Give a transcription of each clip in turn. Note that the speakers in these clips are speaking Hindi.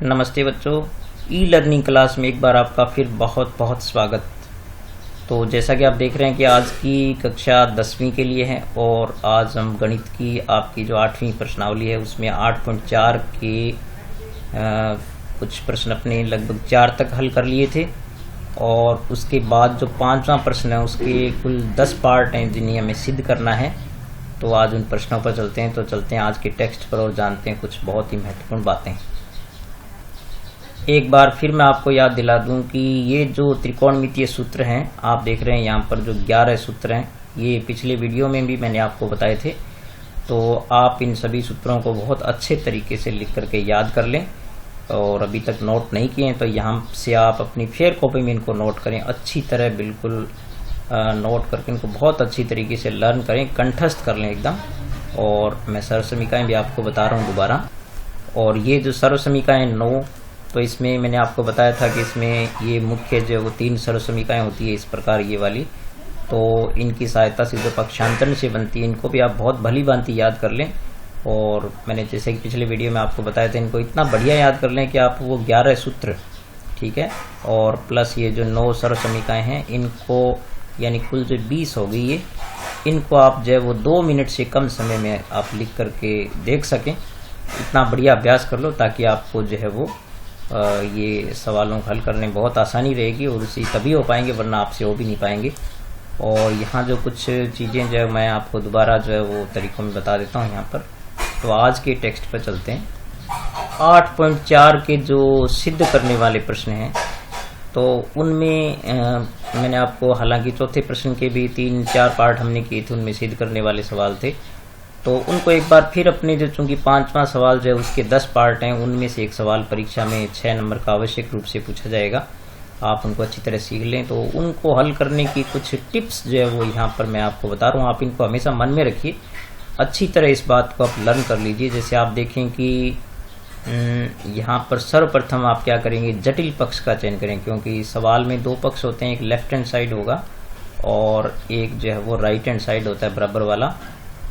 नमस्ते बच्चों, ई लर्निंग क्लास में एक बार आपका फिर बहुत बहुत स्वागत। तो जैसा कि आप देख रहे हैं कि आज की कक्षा 10वीं के लिए है और आज हम गणित की आपकी जो 8वीं प्रश्नावली है उसमें 8.4 के कुछ प्रश्न अपने लगभग 4 तक हल कर लिए थे और उसके बाद जो 5वां प्रश्न है उसके कुल 10 पार्ट हैं जिन्हें हमें सिद्ध करना है। तो आज उन प्रश्नों पर चलते हैं। तो चलते हैं आज के टेक्स्ट पर और जानते हैं कुछ बहुत ही महत्वपूर्ण बातें। एक बार फिर मैं आपको याद दिला दूं कि ये जो त्रिकोणमितीय सूत्र हैं आप देख रहे हैं यहाँ पर जो 11 सूत्र हैं, ये पिछले वीडियो में भी मैंने आपको बताए थे। तो आप इन सभी सूत्रों को बहुत अच्छे तरीके से लिख करके याद कर लें और अभी तक नोट नहीं किए हैं तो यहाँ से आप अपनी फेयर कॉपी में इनको नोट करें, अच्छी तरह बिल्कुल नोट करके इनको बहुत अच्छी तरीके से लर्न करें, कंठस्थ कर लें एकदम। और मैं सर्वसमीकाएं भी आपको बता रहा हूँ दोबारा। और ये जो सर्वसमीकाएं 9, तो इसमें मैंने आपको बताया था कि इसमें ये मुख्य जो वो 3 सर्वसमीकाएं होती है इस प्रकार ये वाली। तो इनकी सहायता से जो पक्षांतरण से बनती है इनको भी आप बहुत भली भांति याद कर लें। और मैंने जैसे कि पिछले वीडियो में आपको बताया था इनको इतना बढ़िया याद कर लें कि आप वो 11 सूत्र, ठीक है, और प्लस ये जो 9 सर्वसमीकाएं हैं इनको यानी कुल जो 20 हो गई ये, इनको आप जो है वो 2 मिनट से कम समय में आप लिख करके देख सकें। इतना बढ़िया अभ्यास कर लो ताकि आपको जो है वो ये सवालों को हल करने में बहुत आसानी रहेगी और उसी तभी हो पाएंगे, वरना आपसे हो भी नहीं पाएंगे। और यहाँ जो कुछ चीज़ें जो है मैं आपको दोबारा जो है वो तरीकों में बता देता हूँ यहाँ पर। तो आज के टेक्स्ट पर चलते हैं। 8.4 के जो सिद्ध करने वाले प्रश्न हैं तो उनमें मैंने आपको, हालांकि चौथे प्रश्न के भी 3-4 पार्ट हमने किए थे, उनमें सिद्ध करने वाले सवाल थे। तो उनको एक बार फिर अपने जो चूंकि 5वां सवाल जो है उसके 10 पार्ट हैं, उनमें से एक सवाल परीक्षा में 6 नंबर का आवश्यक रूप से पूछा जाएगा। आप उनको अच्छी तरह सीख लें। तो उनको हल करने की कुछ टिप्स जो है वो यहाँ पर मैं आपको बता रहा हूँ, आप इनको हमेशा मन में रखिए, अच्छी तरह इस बात को आप लर्न कर लीजिए। जैसे आप देखें कि यहाँ पर सर्वप्रथम आप क्या करेंगे, जटिल पक्ष का चयन करें, क्योंकि सवाल में 2 पक्ष होते हैं, एक लेफ्ट हैंड साइड होगा और एक जो है वो राइट हैंड साइड होता है बराबर वाला।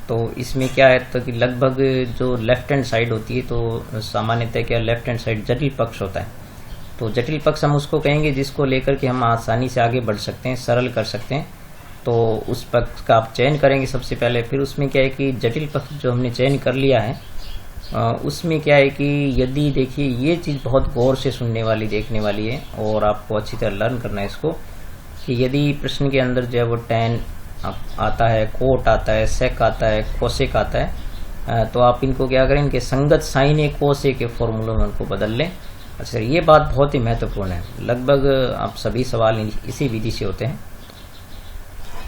तो इसमें क्या है तो कि लगभग जो लेफ्ट हैंड साइड होती है तो सामान्यतः क्या लेफ्ट हैंड साइड जटिल पक्ष होता है। तो जटिल पक्ष हम उसको कहेंगे जिसको लेकर के हम आसानी से आगे बढ़ सकते हैं, सरल कर सकते हैं। तो उस पक्ष का आप चयन करेंगे सबसे पहले। फिर उसमें क्या है कि जटिल पक्ष जो हमने चयन कर लिया है उसमें क्या है कि यदि देखिए ये चीज़ बहुत गौर से सुनने वाली, देखने वाली है और आपको अच्छी तरह लर्न करना है इसको, कि यदि प्रश्न के अंदर जो है वो tan आता है, कोट आता है, सेक आता है, कोसेक आता है, तो आप इनको क्या करें, इनके संगत साइन ए कोस ए के फॉर्मूलों में उनको बदल लें। अच्छा, ये बात बहुत ही महत्वपूर्ण है, लगभग आप सभी सवाल इसी विधि से होते हैं।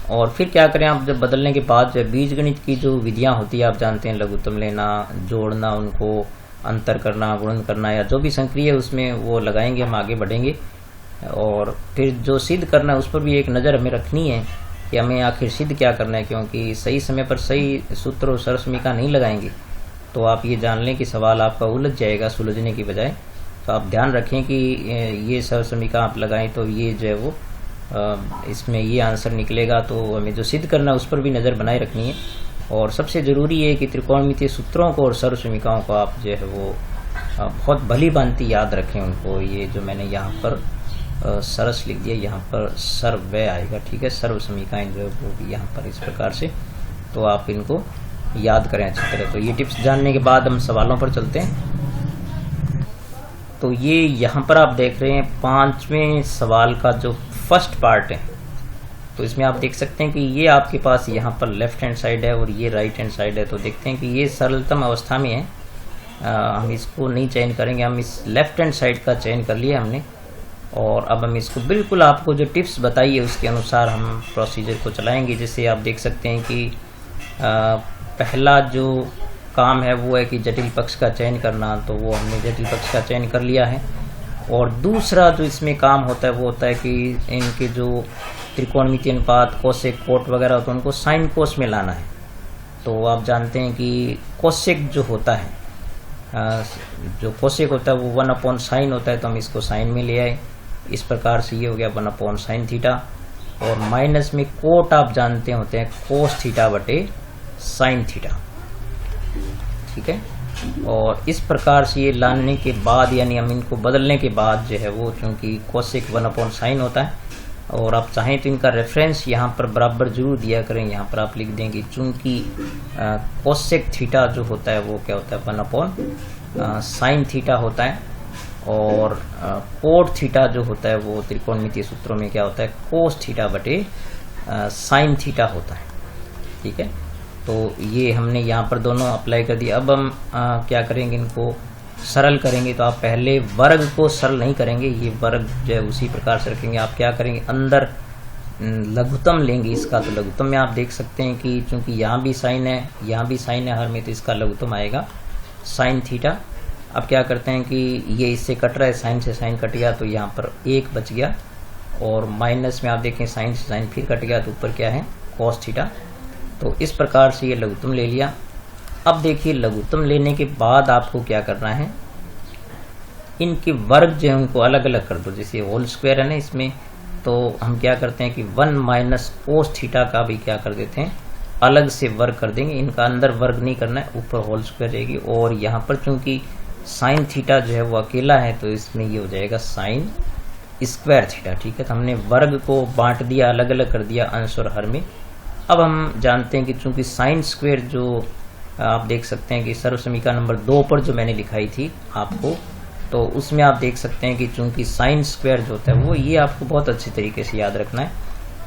और फिर क्या करें, आप जब बदलने के बाद जो बीजगणित की जो विधियां होती है आप जानते हैं, लघुत्तम लेना, जोड़ना, उनको अंतर करना, गुणन करना या जो भी संक्रिय उसमें वो लगाएंगे, हम आगे बढ़ेंगे। और फिर जो सिद्ध करना है उस पर भी एक नज़र हमें रखनी है कि हमें आखिर सिद्ध क्या करना है, क्योंकि सही समय पर सही सूत्र और सर्वसमीका नहीं लगाएंगे तो आप ये जान लें कि सवाल आपका उलझ जाएगा सुलझने की बजाय। तो आप ध्यान रखें कि ये सर्वसमीका आप लगाएं तो ये जो है वो इसमें ये आंसर निकलेगा। तो हमें जो सिद्ध करना है उस पर भी नज़र बनाए रखनी है। और सबसे ज़रूरी है कि त्रिकोणमितीय सूत्रों को और सर्वसमीकाओं को आप जो है वो बहुत भली भांति याद रखें उनको। ये जो मैंने यहाँ पर सरस लिख दिया, यहाँ पर सर्वव्यय आएगा, ठीक है, सर्व समीकाएं जो है वो भी यहाँ पर इस प्रकार से। तो आप इनको याद करें अच्छी तरह। तो ये टिप्स जानने के बाद हम सवालों पर चलते हैं। तो ये यहाँ पर आप देख रहे हैं 5वें सवाल का जो फर्स्ट पार्ट है, तो इसमें आप देख सकते हैं कि ये आपके पास यहाँ पर लेफ्ट हैंड साइड है और ये राइट हैंड साइड है। तो देखते हैं कि ये सरलतम अवस्था में है, हम इसको नहीं चयन करेंगे, हम इस लेफ्ट हैंड साइड का चयन कर लिया हमने। और अब हम इसको बिल्कुल आपको जो टिप्स बताई है उसके अनुसार हम प्रोसीजर को चलाएंगे। जैसे आप देख सकते हैं कि पहला जो काम है वो है कि जटिल पक्ष का चयन करना, तो वो हमने जटिल पक्ष का चयन कर लिया है। और दूसरा जो इसमें काम होता है वो होता है कि इनके जो त्रिकोणमितीय अनुपात, कोसेक, कोट वगैरह होते हैं उनको साइन कोस में लाना है। तो आप जानते हैं कि कोसेक जो होता है, जो कोसेक होता है वो 1/sin होता है, तो हम इसको साइन में ले आए। इस प्रकार से ये हो गया 1/sin थीटा। और माइनस में कोट आप जानते होते हैं कोस थीटा बटे साइन थीटा, ठीक है। और इस प्रकार से ये लाने के बाद यानी हम इनको बदलने के बाद जो है वो चूंकि कोसेक 1/sin होता है, और आप चाहें तो इनका रेफरेंस यहाँ पर बराबर जरूर दिया करें। यहाँ पर आप लिख देंगे चूंकि कोसेक थीटा जो होता है वो क्या होता है 1/sin थीटा होता है, और कोट थीटा जो होता है वो त्रिकोणमितीय सूत्रों में क्या होता है कोस थीटा बटे साइन थीटा होता है। ठीक है, तो ये हमने यहाँ पर दोनों अप्लाई कर दिया। अब हम क्या करेंगे, इनको सरल करेंगे। तो आप पहले वर्ग को सरल नहीं करेंगे, ये वर्ग जो है उसी प्रकार से रखेंगे। आप क्या करेंगे, अंदर लघुत्तम लेंगे इसका। तो लघुत्तम में आप देख सकते हैं कि चूंकि यहाँ भी साइन है यहाँ भी साइन है हर में, तो इसका लघुत्तम आएगा साइन थीटा। अब क्या करते हैं कि ये इससे कट रहा है, साइन से साइन कट गया तो यहाँ पर 1 बच गया, और माइनस में आप देखें साइन से साइन फिर कट गया तो ऊपर क्या है कॉस थीटा। तो इस प्रकार से ये लघुत्तम ले लिया। अब देखिए लघुत्तम लेने के बाद आपको क्या करना है, इनके वर्ग जो है उनको अलग अलग कर दो। जैसे होल स्क्वायर है ना इसमें, तो हम क्या करते हैं कि 1 माइनस कोस थीटा का भी क्या कर देते हैं अलग से वर्ग कर देंगे। इनका अंदर वर्ग नहीं करना है, ऊपर होल स्क्वायर रहेगी। और यहाँ पर चूंकि साइन थीटा जो है वो अकेला है तो इसमें ये हो जाएगा साइन स्क्वायर थीटा। ठीक है, तो हमने वर्ग को बांट दिया, अलग अलग कर दिया अंश और हर में। अब हम जानते हैं कि चूंकि साइन स्क्वायर जो आप देख सकते हैं कि सर्व समीकरण नंबर 2 पर जो मैंने दिखाई थी आपको, तो उसमें आप देख सकते हैं कि चूंकि साइन स्क्वायर जो होता है वो ये आपको बहुत अच्छी तरीके से याद रखना है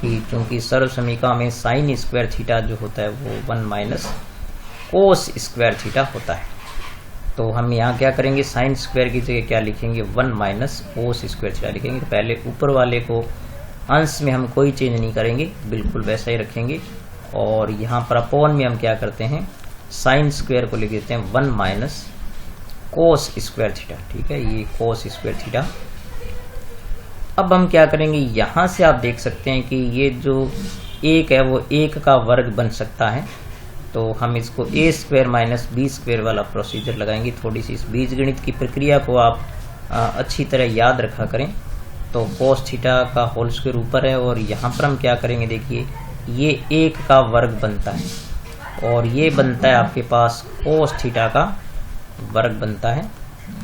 कि चूंकि सर्व समीकरण में साइन स्क्वायर थीटा जो होता है वो 1 माइनस कोस स्क्वायर थीटा होता है। तो हम यहाँ क्या करेंगे, साइन स्क्वायर की जगह क्या लिखेंगे 1 माइनस कोस स्क्वायर थीटा लिखेंगे। तो पहले ऊपर वाले को अंश में हम कोई चेंज नहीं करेंगे, बिल्कुल वैसा ही रखेंगे। और यहाँ पर अपॉन में हम क्या करते हैं साइन स्क्वायर को लिख देते हैं 1 माइनस कोस स्क्वायर थीटा। ठीक है, ये कोस स्क्वायर थीटा। अब हम क्या करेंगे, यहाँ से आप देख सकते हैं कि ये जो 1 है वो 1 का वर्ग बन सकता है। तो हम इसको a square minus B square वाला प्रोसीजर लगाएंगे। थोड़ी सी इस बीजगणित की प्रक्रिया को आप अच्छी तरह याद रखा करें। तो कोस थीटा का होल स्क्वायर ऊपर है, और यहाँ पर हम क्या करेंगे, देखिए ये 1 का वर्ग बनता है और ये बनता है आपके पास कोस थीटा का वर्ग बनता है।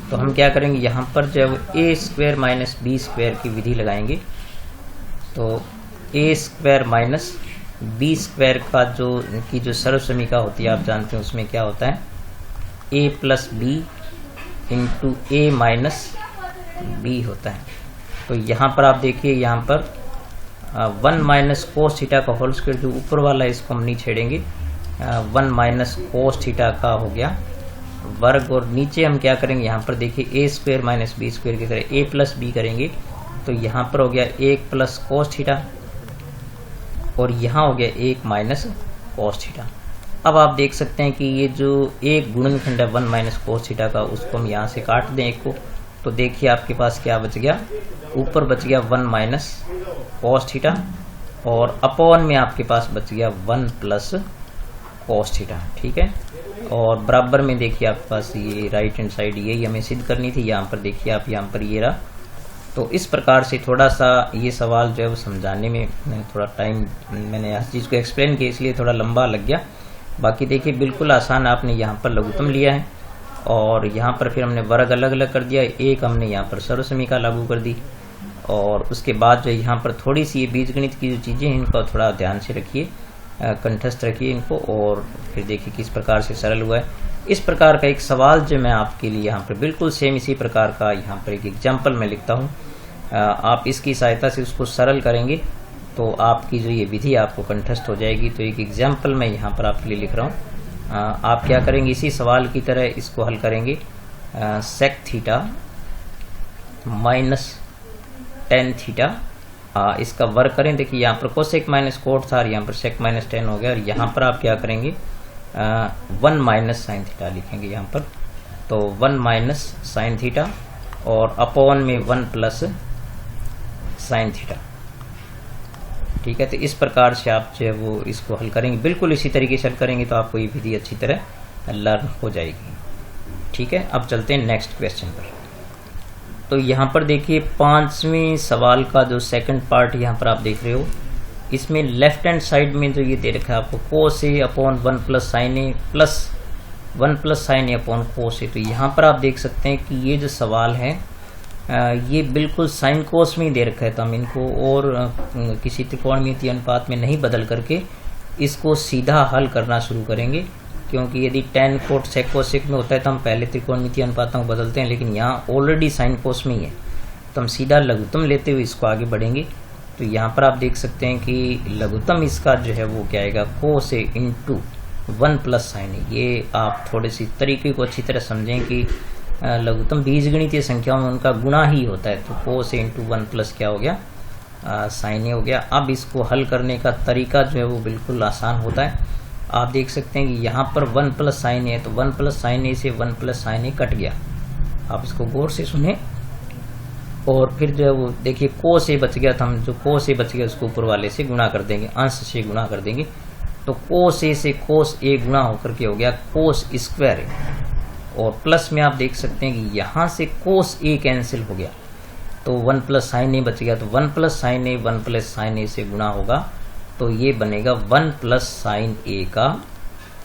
तो हम क्या करेंगे, यहाँ पर जब a square minus B square की विधि लगाएंगे तो a square minus B square का जो सर्व समीकरण होती है आप जानते हैं उसमें क्या होता है a plus B into A minus B होता है। तो यहाँ पर आप देखिए, यहाँ पर 1 माइनस कोस थीटा का होल स्क्वायर जो ऊपर वाला है इसको हम नहीं छेड़ेंगे, 1 माइनस कोस थीटा का हो गया वर्ग। और नीचे हम क्या करेंगे, यहाँ पर देखिए a square minus B square की तरह a प्लस बी करेंगे तो यहाँ पर हो गया 1 प्लस कोस थीटा, और यहाँ हो गया 1 माइनस कोस थीटा। अब आप देख सकते हैं कि ये जो एक गुणनखंड है 1 माइनस कोस थीटा का, उसको हम यहाँ से काट दें एक को, तो देखिए आपके पास क्या बच गया, ऊपर बच गया 1 माइनस कोस थीटा, और अपॉन में आपके पास बच गया 1 प्लस कोस थीटा। ठीक है, और बराबर में देखिए आपके पास ये राइट हैंड साइड यही हमें सिद्ध करनी थी। यहाँ पर देखिए आप, यहाँ पर ये रहा। तो इस प्रकार से थोड़ा सा ये सवाल जो है वो समझाने में थोड़ा टाइम, मैंने हर चीज़ को एक्सप्लेन किया इसलिए थोड़ा लंबा लग गया। बाकी देखिए बिल्कुल आसान, आपने यहाँ पर लघुत्तम लिया है और यहाँ पर फिर हमने वर्ग अलग अलग कर दिया, एक हमने यहाँ पर सर्व समीकरण लागू कर दी, और उसके बाद जो यहाँ पर थोड़ी सी ये बीजगणित की जो चीज़ें हैं इनको थोड़ा ध्यान से रखिए, कंठस्थ रखिए इनको, और फिर देखिए किस प्रकार से सरल हुआ है। इस प्रकार का एक सवाल जो मैं आपके लिए यहाँ पर बिल्कुल सेम इसी प्रकार का यहाँ पर एक एग्जाम्पल मैं लिखता हूँ, आप इसकी सहायता से उसको सरल करेंगे तो आपकी जो ये विधि आपको कंठस्थ हो जाएगी। तो एक एग्जाम्पल मैं यहाँ पर आपके लिए लिख रहा हूँ। आप क्या करेंगे, इसी सवाल की तरह इसको हल करेंगे। Sec theta minus tan theta, इसका वर्ग करें। देखिए यहाँ पर कोसेक माइनस कोट था और यहाँ पर सेक माइनस टेन हो गया, और यहाँ पर आप क्या करेंगे 1 माइनस साइन थीटा लिखेंगे यहाँ पर। तो 1 माइनस साइन थीटा और अपॉन में 1 प्लस साइन थीटा। ठीक है, तो इस प्रकार से आप जो है वो इसको हल करेंगे, बिल्कुल इसी तरीके से हल करेंगे तो आपको ये विधि अच्छी तरह लर्न हो जाएगी। ठीक है, अब चलते हैं नेक्स्ट क्वेश्चन पर। तो यहाँ पर देखिए 5वें सवाल का जो सेकंड पार्ट यहाँ पर आप देख रहे हो, इसमें लेफ्ट हैंड साइड में जो ये दे रखा है आपको cos a upon 1 plus sine A plus 1 plus sine A upon cos A. तो यहाँ पर आप देख सकते हैं कि ये जो सवाल है ये बिल्कुल साइन कोस में ही दे रखा है, तो हम इनको और किसी त्रिकोणमितीय अनुपात में नहीं बदल करके इसको सीधा हल करना शुरू करेंगे, क्योंकि यदि tan कोट sec कोसेक में होता है तो हम पहले त्रिकोणमितीय अनुपातों को बदलते हैं, लेकिन यहाँ ऑलरेडी साइन कोस में ही है तो हम सीधा लघुत्तम लेते हुए इसको आगे बढ़ेंगे। तो यहाँ पर आप देख सकते हैं कि लघुत्तम इसका जो है वो क्या आएगा, कोस ए इंटू 1 प्लस साइन ए। ये आप थोड़े सी तरीके को अच्छी तरह समझें कि लघुत्तम बीजगणितीय संख्याओं में उनका गुणा ही होता है, तो कोस ए इंटू 1 प्लस क्या हो गया, साइन ए हो गया। अब इसको हल करने का तरीका जो है वो बिल्कुल आसान होता है। आप देख सकते हैं कि यहाँ पर 1 प्लस साइन ए है, तो 1 प्लस साइन ए से 1 प्लस साइन ए कट गया। आप इसको गौर से सुने और फिर जो है वो देखिए कोस ए बच गया, तो हम जो कोस ए बच गया उसको ऊपर वाले से गुणा कर देंगे, अंश से गुणा कर देंगे। तो कोस ए से कोस ए गुणा होकर के हो गया कोस स्क्वायर ए, और प्लस में आप देख सकते हैं कि यहाँ से कोस ए कैंसिल हो गया, तो 1 प्लस साइन ए बच गया। तो 1 प्लस साइन ए 1 प्लस साइन ए से गुणा होगा, तो ये बनेगा 1 प्लस साइन ए का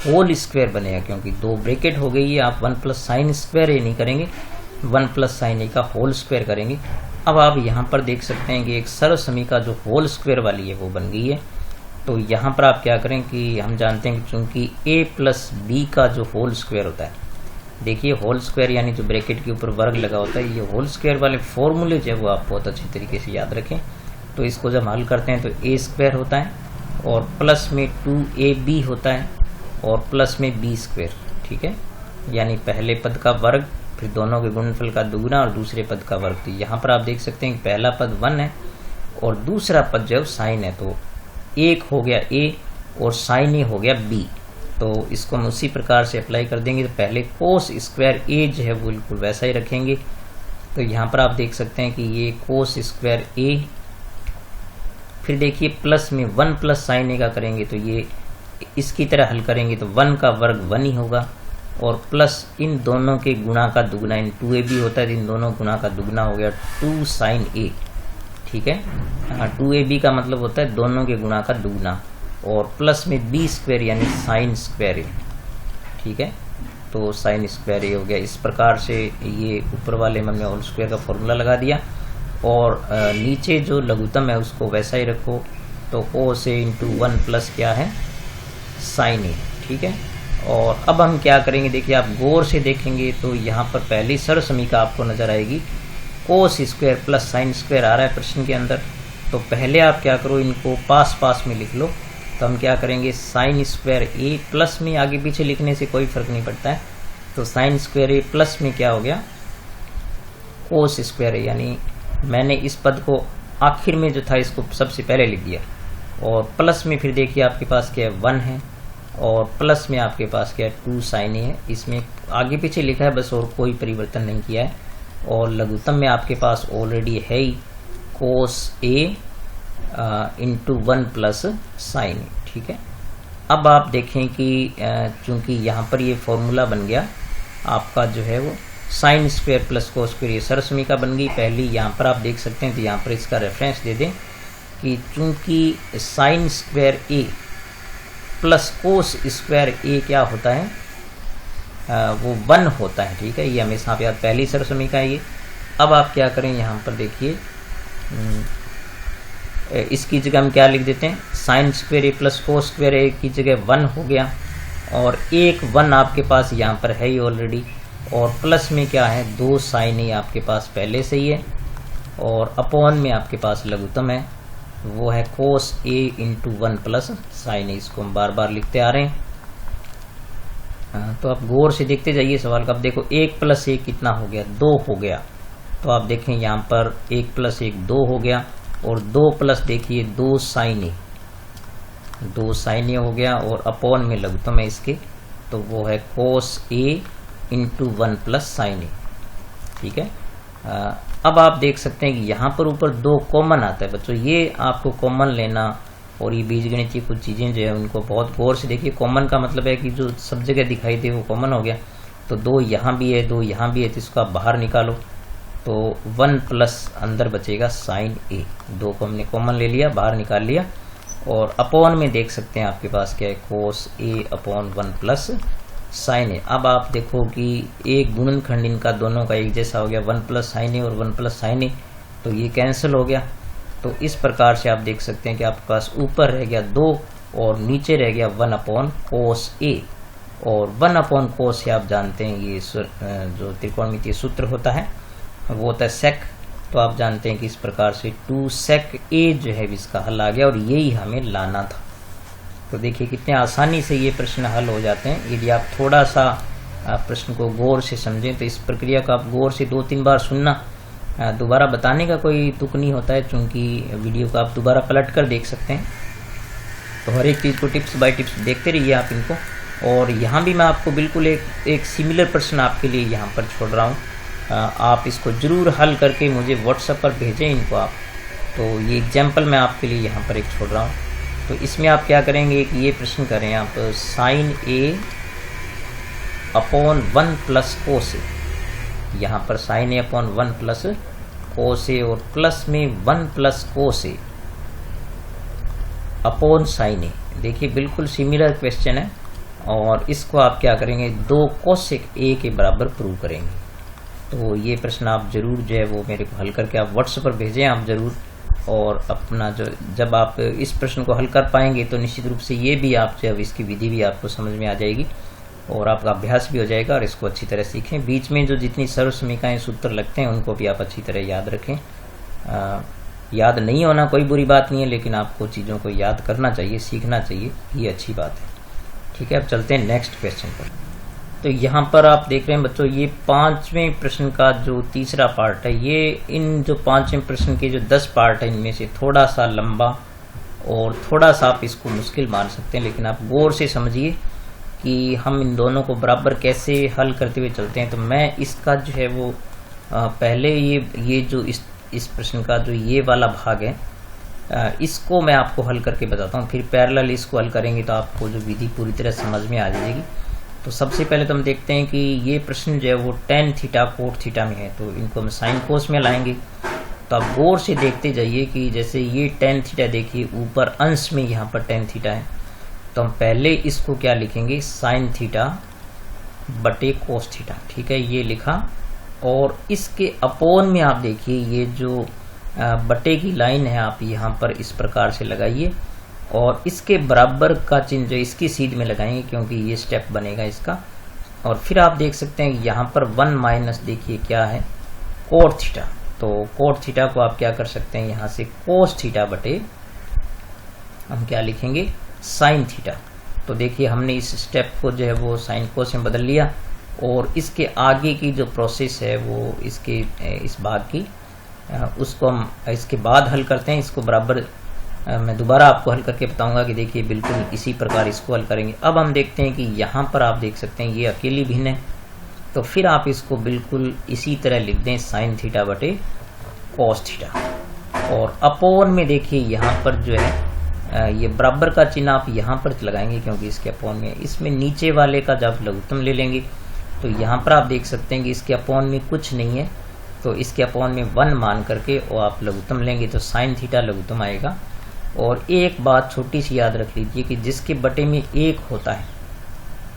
होल स्क्वायर बनेगा, क्योंकि दो ब्रैकेट हो गई है। आप 1 प्लस साइन स्क्वायर ए नहीं करेंगे, 1 प्लस साइन ए का होल स्क्वायर करेंगे। अब आप यहाँ पर देख सकते हैं कि एक सर्वसमीका जो होल स्क्वायर वाली है वो बन गई है। तो यहाँ पर आप क्या करें कि हम जानते हैं कि चूंकि a प्लस बी का जो होल स्क्वायर होता है, देखिए होल स्क्वायर यानी जो ब्रैकेट के ऊपर वर्ग लगा होता है, ये होल स्क्वायर वाले फॉर्मूले जो है वो आप बहुत अच्छी तरीके से याद रखें। तो इसको जब हल करते हैं तो a स्क्वायर होता है और प्लस में 2ab होता है और प्लस में b स्क्वायर, ठीक है, यानी पहले पद का वर्ग फिर दोनों के गुणनफल का दुगुना और दूसरे पद का वर्ग। तो यहाँ पर आप देख सकते हैं कि पहला पद 1 है और दूसरा पद जो है साइन है, तो एक हो गया a और साइन ए हो गया b। तो इसको हम उसी प्रकार से अप्लाई कर देंगे। तो पहले कोस स्क्वायर a जो है वो बिल्कुल वैसा ही रखेंगे। तो यहाँ पर आप देख सकते हैं कि ये कोस स्क्वायर a, फिर देखिए प्लस में 1 प्लस साइन ए का करेंगे तो ये इसकी तरह हल करेंगे तो 1 का वर्ग 1 ही होगा, और प्लस इन दोनों के गुणा का दुगुना, इन 2ab होता है, इन दोनों गुणा का दुगुना हो गया 2 साइन ए, ठीक है। 2ab का मतलब होता है दोनों के गुणा का दुगुना, और प्लस में b स्क्वायर यानी साइन स्क्वायर ए, ठीक है। तो साइन स्क्वायर ए हो गया। इस प्रकार से ये ऊपर वाले में हमने होल स्क्वायर का फॉर्मूला लगा दिया, और नीचे जो लघुत्तम है उसको वैसा ही रखो। तो कोस ए इंटू 1 प्लस क्या है, साइन ए, ठीक है। और अब हम क्या करेंगे, देखिए आप गौर से देखेंगे तो यहाँ पर पहली सर्वसमीका आपको नजर आएगी, cos square plus sine square आ रहा है प्रश्न के अंदर। तो पहले आप क्या करो, इनको पास पास में लिख लो। तो हम क्या करेंगे, साइन स्क्वायर ए प्लस में आगे पीछे लिखने से कोई फर्क नहीं पड़ता है। तो साइन स्क्वायर ए प्लस में क्या हो गया, कोस स्क्वायर ए, यानी मैंने इस पद को आखिर में जो था इसको सबसे पहले लिख दिया, और प्लस में फिर देखिए आपके पास क्या है 1 है, और प्लस में आपके पास क्या है 2 साइन ए है। इसमें आगे पीछे लिखा है बस, और कोई परिवर्तन नहीं किया है। और लघुत्तम में आपके पास ऑलरेडी है ही कोस ए इंटू 1 प्लस साइन ए, ठीक है। अब आप देखें कि चूंकि यहाँ पर ये फॉर्मूला बन गया आपका जो है वो sine square plus cos square, ये सर्वसमीका बन गई पहली। यहाँ पर आप देख सकते हैं, तो यहाँ पर इसका रेफरेंस दे दें कि चूंकि साइन स्क्वायर ए प्लस कोस स्क्वायर ए क्या होता है, वो 1 होता है, ठीक है। ये हमेशा आप याद, पहली सर्वसमीका है ये। अब आप क्या करें, यहाँ पर देखिए इसकी जगह हम क्या लिख देते हैं, साइन स्क्वायर ए प्लस कोस स्क्वायर ए की जगह 1 हो गया, और एक 1 आपके पास यहाँ पर है ही ऑलरेडी, और प्लस में क्या है 2 साइन ए आपके पास पहले से ही है, और अपॉन में आपके पास लघुत्तम है वो है कोस ए इंटू 1 प्लस साइन ए। इसको हम बार बार लिखते आ रहे हैं। तो आप गौर से देखते जाइए सवाल का। अब देखो 1 प्लस 1 कितना हो गया, 2 हो गया। तो आप देखें यहाँ पर 1 प्लस 1 2 हो गया, और 2 प्लस देखिए 2 साइन ए, 2 साइन ए हो गया, और अपॉन में लघुत्तम है इसके, तो वो है कोस ए इंटू 1 प्लस साइन ए, ठीक है। अब आप देख सकते हैं कि यहाँ पर ऊपर 2 कॉमन आता है बच्चों, ये आपको कॉमन लेना, और ये बीजगणितीय कुछ चीजें जो है उनको बहुत गौर से देखिए। कॉमन का मतलब है कि जो सब जगह दिखाई दे वो कॉमन हो गया। तो 2 यहाँ भी है, 2 यहाँ भी है, तो इसको आप बाहर निकालो, तो 1 प्लस अंदर बचेगा साइन ए। 2 को हमने कॉमन ले लिया, बाहर निकाल लिया, और अपॉन में देख सकते हैं आपके पास क्या है, कोस ए अपॉन 1 प्लस साइन ए। अब आप देखो कि एक गुणनखंड इनका दोनों का एक जैसा हो गया, 1 प्लस साइन ए और 1 प्लस साइन ए, तो ये कैंसिल हो गया। तो इस प्रकार से आप देख सकते हैं कि आपके पास ऊपर रह गया 2 और नीचे रह गया 1 अपॉन कोस ए। और 1 अपॉन कोस से आप जानते हैं ये जो त्रिकोणमितीय सूत्र होता है वो होता है सेक। तो आप जानते हैं कि इस प्रकार से 2 सेक ए जो है इसका हल आ गया और यही हमें लाना था। तो देखिए कितने आसानी से ये प्रश्न हल हो जाते हैं यदि आप थोड़ा सा प्रश्न को गौर से समझें। तो इस प्रक्रिया को आप गौर से 2-3 बार सुनना, दोबारा बताने का कोई तुक नहीं होता है, चूंकि वीडियो को आप दोबारा पलट कर देख सकते हैं। तो हर एक चीज़ को टिप्स बाय टिप्स देखते रहिए आप इनको। और यहाँ भी मैं आपको बिल्कुल एक सिमिलर प्रश्न आपके लिए यहाँ पर छोड़ रहा हूँ, आप इसको जरूर हल करके मुझे व्हाट्सएप पर भेजें इनको आप। तो ये एग्जाम्पल मैं आपके लिए यहाँ पर एक छोड़ रहा हूँ। तो इसमें आप क्या करेंगे कि ये प्रश्न करें आप sign A upon 1 plus cos ए। यहाँ पर sign A upon 1 plus cos ए और प्लस में 1 प्लस कोस ए अपॉन साइन ए। देखिए बिल्कुल सिमिलर क्वेश्चन है और इसको आप क्या करेंगे 2 कोसेक ए के बराबर प्रूव करेंगे। तो ये प्रश्न आप जरूर जो है वो मेरे को हल करके आप व्हाट्सएप पर भेजें आप जरूर। और अपना जब आप इस प्रश्न को हल कर पाएंगे तो निश्चित रूप से ये भी आप जो इसकी विधि भी आपको समझ में आ जाएगी और आपका अभ्यास भी हो जाएगा और इसको अच्छी तरह सीखें। बीच में जो जितनी सर्वसमीकाएं सूत्र लगते हैं उनको भी आप अच्छी तरह याद रखें। याद नहीं होना कोई बुरी बात नहीं है, लेकिन आपको चीज़ों को याद करना चाहिए, सीखना चाहिए, ये अच्छी बात है। ठीक है, अब चलते हैं नेक्स्ट क्वेश्चन पर। तो यहाँ पर आप देख रहे हैं बच्चों ये 5वें प्रश्न का जो तीसरा पार्ट है, ये इन जो 5वें प्रश्न के जो 10 पार्ट है इनमें से थोड़ा सा लंबा और थोड़ा सा आप इसको मुश्किल मान सकते हैं, लेकिन आप गौर से समझिए कि हम इन दोनों को बराबर कैसे हल करते हुए चलते हैं। तो मैं इसका जो है वो पहले ये जो इस प्रश्न का जो ये वाला भाग है इसको मैं आपको हल करके बताता हूँ, फिर पैरेलल इसको हल करेंगे तो आपको जो विधि पूरी तरह समझ में आ जाएगी। तो सबसे पहले तो हम देखते हैं कि ये प्रश्न जो है वो tan थीटा कोट थीटा में है, तो इनको हम साइन कोस में लाएंगे। तो आप गौर से देखते जाइए कि जैसे ये tan थीटा देखिए ऊपर अंश में यहाँ पर tan थीटा है, तो हम पहले इसको क्या लिखेंगे साइन थीटा बटे कोस थीटा। ठीक है, ये लिखा। और इसके अपोन में आप देखिए ये जो बटे की लाइन है आप यहाँ पर इस प्रकार से लगाइए और इसके बराबर का चिन्ह जो इसकी सीध में लगाएंगे क्योंकि ये स्टेप बनेगा इसका। और फिर आप देख सकते हैं यहाँ पर 1 माइनस देखिए क्या है कोट थीटा। तो कोट थीटा को आप क्या कर सकते हैं यहाँ से कोस थीटा बटे हम क्या लिखेंगे साइन थीटा। तो देखिए हमने इस स्टेप को जो है वो साइन कोस में बदल लिया और इसके आगे की जो प्रोसेस है वो इसके इस भाग की उसको हम इसके बाद हल करते हैं। इसको बराबर मैं दोबारा आपको हल करके बताऊंगा कि देखिए बिल्कुल इसी प्रकार इसको हल करेंगे। अब हम देखते हैं कि यहाँ पर आप देख सकते हैं ये अकेली भिन्न है, तो फिर आप इसको बिल्कुल इसी तरह लिख दें साइन थीटा बटे कोस थीटा। और अपोन में देखिए यहाँ पर जो है ये बराबर का चिन्ह आप यहाँ पर लगाएंगे क्योंकि इसके अपोन में इसमें नीचे वाले का जब लघुत्तम ले लेंगे तो यहाँ पर आप देख सकते हैं कि इसके अपोन में कुछ नहीं है, तो इसके अपोन में 1 मान करके और आप लघुत्तम लेंगे तो साइन थीटा लघुत्तम आएगा। और एक बात छोटी सी याद रख लीजिए कि जिसके बटे में 1 होता है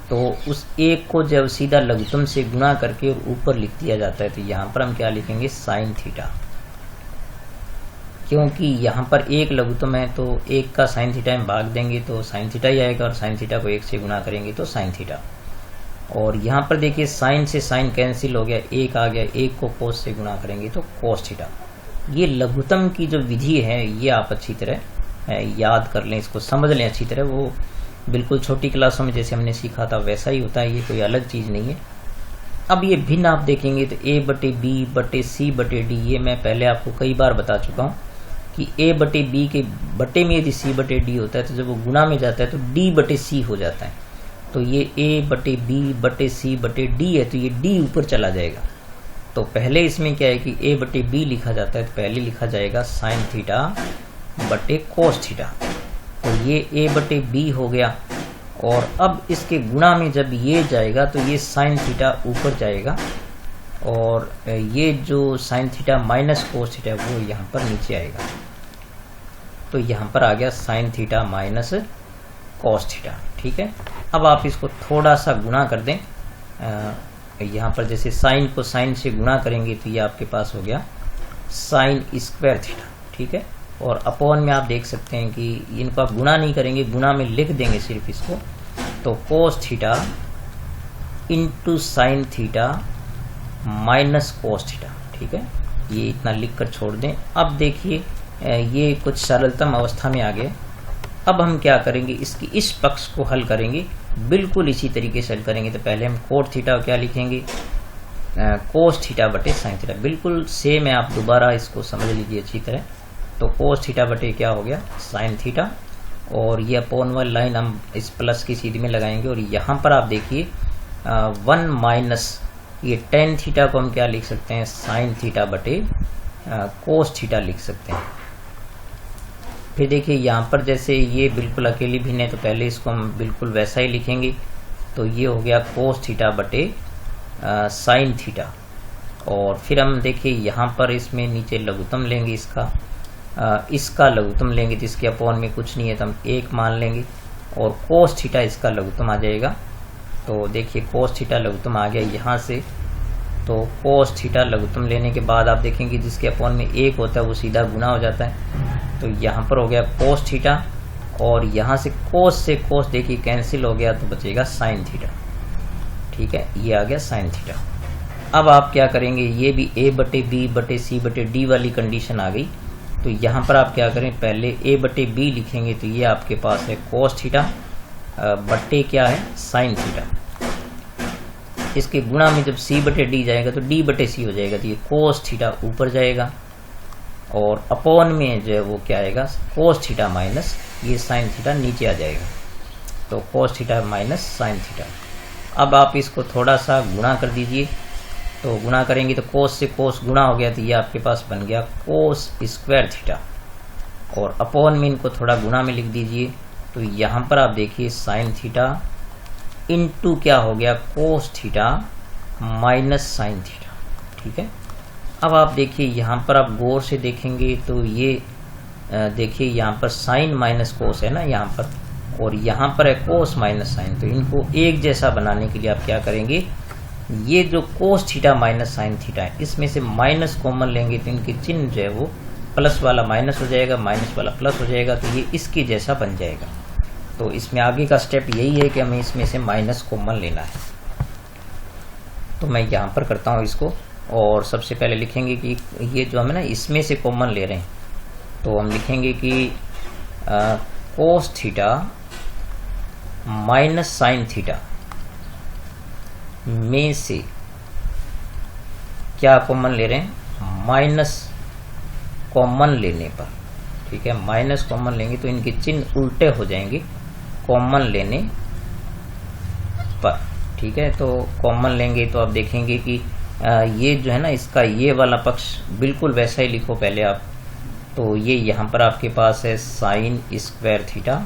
तो उस 1 को जब सीधा लघुत्तम से गुणा करके और ऊपर लिख दिया जाता है तो यहाँ पर हम क्या लिखेंगे साइन थीटा, क्योंकि यहाँ पर 1 लघुत्तम है तो 1 का साइन थीटा में भाग देंगे तो साइन थीटा ही आएगा और साइन थीटा को 1 से गुणा करेंगे तो साइन थीटा। और यहाँ पर देखिए साइन से साइन कैंसिल हो गया, 1 आ गया, 1 को कोस से गुणा करेंगे तो कोस थीटा। ये लघुत्तम की जो विधि है ये आप अच्छी तरह याद कर लें, इसको समझ लें अच्छी तरह। वो बिल्कुल छोटी क्लासों में जैसे हमने सीखा था वैसा ही होता है, ये कोई अलग चीज़ नहीं है। अब ये भिन्न आप देखेंगे तो a बटे b बटे c बटे d, ये मैं पहले आपको कई बार बता चुका हूँ कि a बटे b के बटे में यदि c बटे d होता है तो जब वो गुणा में जाता है तो d बटे c हो जाता है। तो ये a बटे b बटे c बटे d है तो ये d ऊपर चला जाएगा। तो पहले इसमें क्या है कि a बटे b लिखा जाता है तो पहले लिखा जाएगा साइन थीटा बटे कोस थीटा, तो ये a बटे b हो गया। और अब इसके गुणा में जब ये जाएगा तो ये साइन थीटा ऊपर जाएगा और ये जो sine theta minus cos theta वो यहाँ पर नीचे आएगा। तो यहाँ पर आ गया sine theta minus cos theta. ठीक है। अब आप इसको थोड़ा सा गुणा कर दें, यहाँ पर जैसे साइन को साइन से गुणा करेंगे तो ये आपके पास हो गया साइन स्क्वायर थीटा, ठीक है। और अपॉन में आप देख सकते हैं कि इनको आप गुणा नहीं करेंगे, गुणा में लिख देंगे सिर्फ इसको, तो cos theta into sine theta minus cos theta, ठीक है। ये इतना लिख कर छोड़ दें। अब देखिए ये कुछ सरलतम अवस्था में आ गए। अब हम क्या करेंगे, इसकी इस पक्ष को हल करेंगे, बिल्कुल इसी तरीके से हल करेंगे। तो पहले हम कोट थीटा क्या लिखेंगे, कोस थीटा बटे साइन थीटा, बिल्कुल सेम है, आप दोबारा इसको समझ लीजिए अच्छी तरह। तो कोस थीटा बटे क्या हो गया साइन थीटा, और ये अपॉन वाली लाइन हम इस प्लस की सीधी में लगाएंगे। और यहाँ पर आप देखिए 1 माइनस ये टेन थीटा को हम क्या लिख सकते हैं, साइन थीटा बटे कोस थीटा लिख सकते हैं। फिर देखिए यहाँ पर जैसे ये बिल्कुल अकेली भिन्न है, तो पहले इसको हम बिल्कुल वैसा ही लिखेंगे। तो ये हो गया कोस थीटा बटे साइन थीटा। और फिर हम देखिए यहाँ पर इसमें नीचे लघुत्तम लेंगे, इसका लघुत्तम लेंगे, तो इसके अपॉन में कुछ नहीं है तो हम 1 मान लेंगे। और कोस थीटा इसका लघुत्तम आ जाएगा। तो देखिए कोस थीटा लघुत्तम आ गया यहाँ से। तो कोस थीटा लघुत्तम लेने के बाद आप देखेंगे जिसके अपॉन में 1 होता है वो सीधा गुना हो जाता है। तो यहाँ पर हो गया कोस थीटा, और यहाँ से कोस देखिए कैंसिल हो गया, तो बचेगा साइन थीटा, ठीक है। ये आ गया साइन थीटा। अब आप क्या करेंगे, ये भी a बटे b बटे c बटे d वाली कंडीशन आ गई। तो यहाँ पर आप क्या करें, पहले a बटे b लिखेंगे, तो ये आपके पास है कोस थीटा बटे क्या है साइन थीटा। इसके गुणा में जब c बटे d जाएगा तो d बटे c हो जाएगा, तो ये कोस थीटा ऊपर जाएगा, और अपॉन में जो है वो क्या आएगा कोस थीटा माइनस ये साइन थीटा नीचे आ जाएगा। तो cos theta minus sine theta. अब आप इसको थोड़ा सा गुणा कर दीजिए। तो गुणा करेंगे तो कोस से कोस गुणा हो गया, तो ये आपके पास बन गया कोस स्क्वायर थीटा। और अपॉन में इनको थोड़ा गुणा में लिख दीजिए। तो यहाँ पर आप देखिए साइन थीटा इंटू क्या हो गया cos theta minus sine theta, ठीक है। अब आप देखिए यहाँ पर आप गौर से देखेंगे तो ये देखिए यहाँ पर साइन माइनस कोस है ना यहाँ पर, और यहाँ पर है कोस माइनस साइन। तो इनको एक जैसा बनाने के लिए आप क्या करेंगे, ये जो cos theta minus sine theta है इसमें से माइनस कॉमन लेंगे, तो इनके चिन्ह जो है वो प्लस वाला माइनस हो जाएगा, माइनस वाला प्लस हो जाएगा, तो ये इसके जैसा बन जाएगा। तो इसमें आगे का स्टेप यही है कि हमें इसमें से माइनस कॉमन लेना है। तो मैं यहाँ पर करता हूँ इसको, और सबसे पहले लिखेंगे कि ये जो हमें ना इसमें से कॉमन ले रहे हैं, तो हम लिखेंगे कि cos theta minus sine theta में से क्या कॉमन ले रहे हैं, माइनस कॉमन लेने पर, ठीक है। माइनस कॉमन लेंगे तो इनके चिन्ह उल्टे हो जाएंगे कॉमन लेने पर, ठीक है। तो कॉमन लेंगे तो आप देखेंगे कि ये जो है ना इसका ये वाला पक्ष बिल्कुल वैसा ही लिखो पहले आप। तो ये यहाँ पर आपके पास है साइन स्क्वायर थीटा,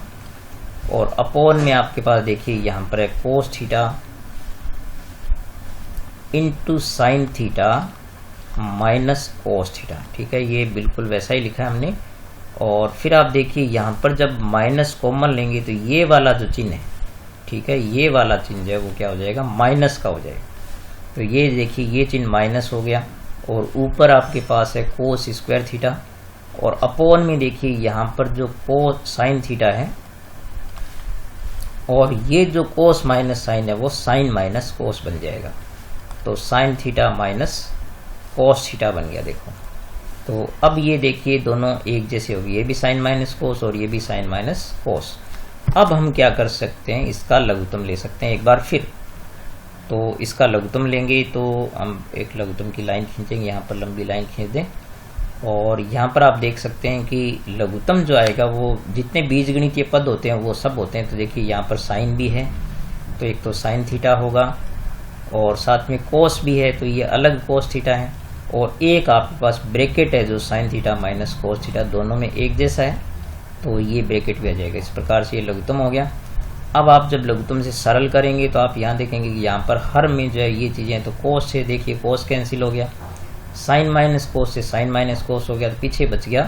और अपॉन में आपके पास देखिए यहाँ पर है cos theta into sine theta minus cos theta, ठीक है। ये बिल्कुल वैसा ही लिखा है हमने। और फिर आप देखिए यहाँ पर जब माइनस कॉमन लेंगे तो ये वाला जो चिन्ह है, ठीक है, ये वाला चिन्ह जो है वो क्या हो जाएगा माइनस का हो जाएगा। तो ये देखिए ये चिन्ह माइनस हो गया, और ऊपर आपके पास है कोस स्क्वायर थीटा, और अपॉन में देखिए यहाँ पर जो कोस साइन थीटा है, और ये जो कोस माइनस साइन है वो साइन माइनस कोस बन जाएगा। तो sine theta minus cos theta बन गया, देखो। तो अब ये देखिए दोनों एक जैसे हो गए, ये भी साइन माइनस कोस और ये भी साइन माइनस कोस। अब हम क्या कर सकते हैं, इसका लघुत्तम ले सकते हैं एक बार फिर। तो इसका लघुत्तम लेंगे तो हम एक लघुत्तम की लाइन खींचेंगे, यहाँ पर लंबी लाइन खींच दें, और यहाँ पर आप देख सकते हैं कि लघुत्तम जो आएगा वो जितने बीजगणितीय पद होते हैं वो सब होते हैं। तो देखिए यहाँ पर साइन भी है, तो एक तो साइन थीटा होगा, और साथ में कोस भी है, तो ये अलग कोस थीटा है, और एक आपके पास ब्रैकेट है जो sine theta minus cos theta दोनों में एक जैसा है, तो ये ब्रैकेट भी आ जाएगा। इस प्रकार से ये लघुत्तम हो गया। अब आप जब लघुत्तम से सरल करेंगे तो आप यहाँ देखेंगे कि यहाँ पर हर में जो है ये चीजें, तो कोस से देखिए कोस कैंसिल हो गया, साइन माइनस कोस से साइन माइनस कोस हो गया, तो पीछे बच गया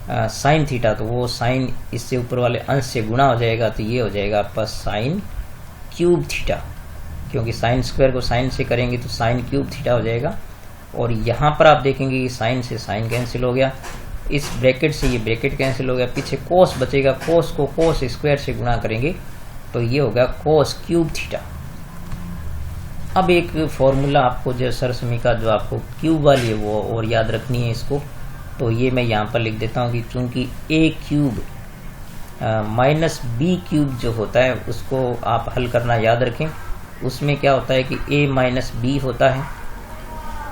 साइन थीटा, तो वो साइन इससे ऊपर वाले अंश से गुणा हो जाएगा, तो ये हो जाएगा आपके पास साइन क्यूब थीटा, क्योंकि साइन स्क्वायर को साइन से करेंगे तो साइन क्यूब थीटा हो जाएगा। और यहाँ पर आप देखेंगे कि साइन से साइन कैंसिल हो गया, इस ब्रैकेट से ये ब्रैकेट कैंसिल हो गया, पीछे कोस बचेगा, कोस को कोस स्क्वायर से गुणा करेंगे तो ये होगा कोस क्यूब थीटा। अब एक फॉर्मूला आपको जो सरसमी का जो आपको क्यूब वाली है वो और याद रखनी है इसको, तो ये मैं यहाँ पर लिख देता हूँ कि चूंकि a cube minus B cube जो होता है उसको आप हल करना याद रखें। उसमें क्या होता है कि a माइनस बी होता है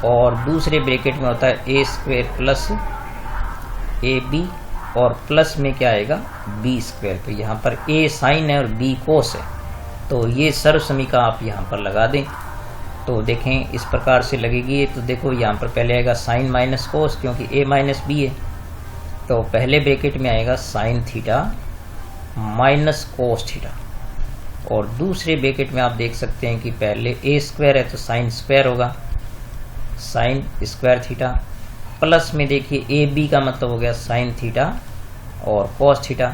और दूसरे ब्रैकेट में होता है a square plus A B और प्लस में क्या आएगा बी स्क्वायर। तो यहाँ पर a साइन है और b कोस है, तो ये सर्वसमीका आप यहाँ पर लगा दें तो देखें इस प्रकार से लगेगी। तो देखो यहाँ पर पहले आएगा साइन माइनस कोस, क्योंकि a माइनस बी है, तो पहले ब्रैकेट में आएगा sine theta minus cos theta, और दूसरे ब्रैकेट में आप देख सकते हैं कि पहले a स्क्वायर है तो साइन स्क्वायर होगा साइन स्क्वायर थीटा, प्लस में देखिए ए बी का मतलब हो गया साइन थीटा और कोस थीटा,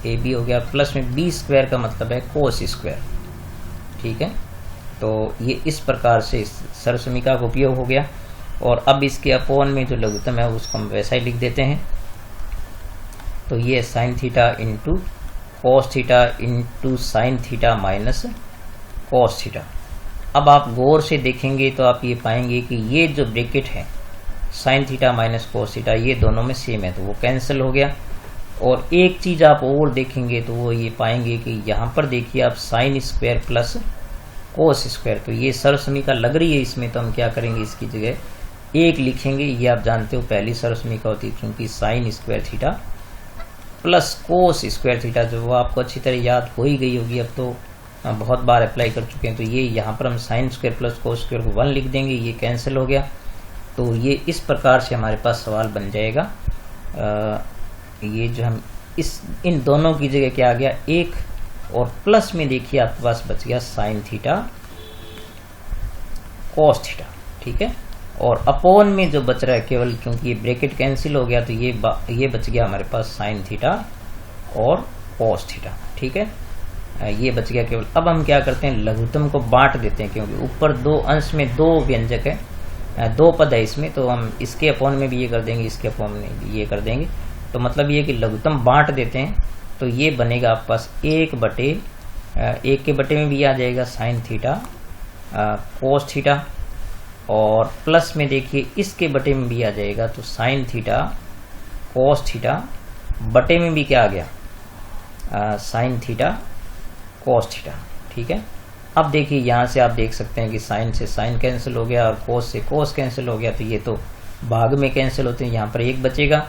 ए बी हो गया, प्लस में बी स्क्वायर का मतलब है कोस स्क्वायर। ठीक है, तो ये इस प्रकार से सर्वसमीका का उपयोग हो गया। और अब इसके अपोन में जो लघुत्तम है उसको हम वैसा ही लिख देते हैं, तो ये sine theta into cos theta into sine theta minus cos theta. अब आप गौर से देखेंगे तो आप ये पाएंगे कि ये जो ब्रैकेट है sine theta minus cos theta ये दोनों में सेम है, तो वो कैंसिल हो गया। और एक चीज आप और देखेंगे तो वो ये पाएंगे कि यहाँ पर देखिए आप sine square plus cos square, तो ये सर्वसमीका लग रही है इसमें, तो हम क्या करेंगे इसकी जगह एक लिखेंगे। ये आप जानते हो पहली सर्वसमीका होती है, क्योंकि sine square theta plus cos square theta जो वो आपको अच्छी तरह याद हो ही गई होगी, अब तो बहुत बार अप्लाई कर चुके हैं। तो ये यहाँ पर हम sine square plus cos square को 1 लिख देंगे, ये कैंसिल हो गया। तो ये इस प्रकार से हमारे पास सवाल बन जाएगा। ये जो हम इन दोनों की जगह क्या आ गया 1, और प्लस में देखिए आपके पास बच गया साइन थीटा कोस थीटा। ठीक है, और अपोन में जो बच रहा है केवल, क्योंकि ये ब्रैकेट कैंसिल हो गया तो ये बच गया हमारे पास साइन थीटा और कोस थीटा। ठीक है, ये बच गया केवल। अब हम क्या करते हैं लघुत्तम को बांट देते हैं, क्योंकि ऊपर दो अंश में 2 व्यंजक है, 2 पद है इसमें, तो हम इसके अपोन में भी ये कर देंगे, इसके अपोन में भी ये कर देंगे। तो मतलब ये कि लघुत्तम बांट देते हैं, तो ये बनेगा आपके पास 1 के बटे में भी आ जाएगा साइन थीटा कोस थीटा, और प्लस में देखिए इसके बटे में भी आ जाएगा, तो साइन थीटा कोस थीटा बटे में भी क्या आ गया साइन थीटा कोस थीटा। ठीक है, अब देखिए यहाँ से आप देख सकते हैं कि साइन से साइन कैंसिल हो गया और कोस से कोस कैंसिल हो गया, तो ये तो भाग में कैंसिल होते हैं, यहाँ पर 1 बचेगा।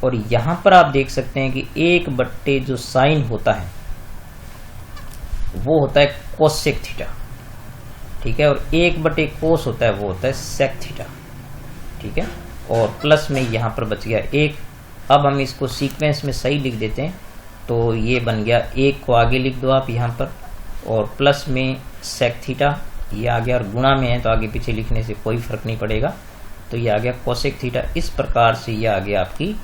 और यहाँ पर आप देख सकते हैं कि 1 बट्टे जो साइन होता है वो होता है कोसेक थीटा। ठीक है, और 1 बटे कोस होता है वो होता है सेक थीटा। ठीक है, और प्लस में यहाँ पर बच गया 1। अब हम इसको सीक्वेंस में सही लिख देते हैं, तो ये बन गया 1 को आगे लिख दो आप यहाँ पर, और प्लस में सेक थीटा ये आ गया, और गुणा में है तो आगे पीछे लिखने से कोई फर्क नहीं पड़ेगा, तो ये आ गया कोसेक थीटा। इस प्रकार से ये आ गया आपकी